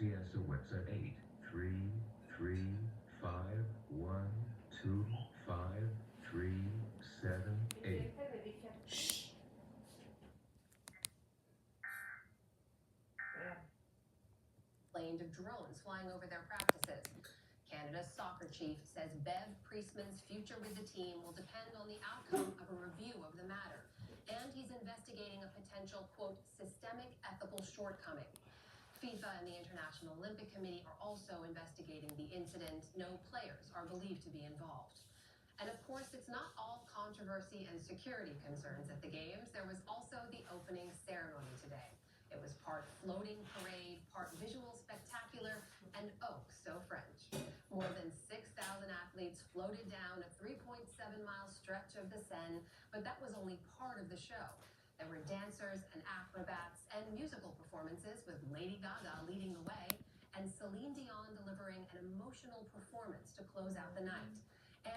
Siesta website 83351253778. Shh. Of drones flying over their practices. Canada's soccer chief says Bev Priestman's future with the team will depend on the outcome of a review of the matter, and he's investigating a potential, quote, systemic ethical shortcoming. FIFA and the International Olympic Committee are also investigating the incident. No players are believed to be involved. And of course, it's not all controversy and security concerns at the Games. There was also the opening ceremony today. It was part floating parade, part visual spectacular, and oh, so French. More than 6,000 athletes floated down a 3.7-mile stretch of the Seine, but that was only part of the show. There were dancers and acrobats and musical performances with Lady Gaga leading the way and Celine Dion delivering an emotional performance to close out the night.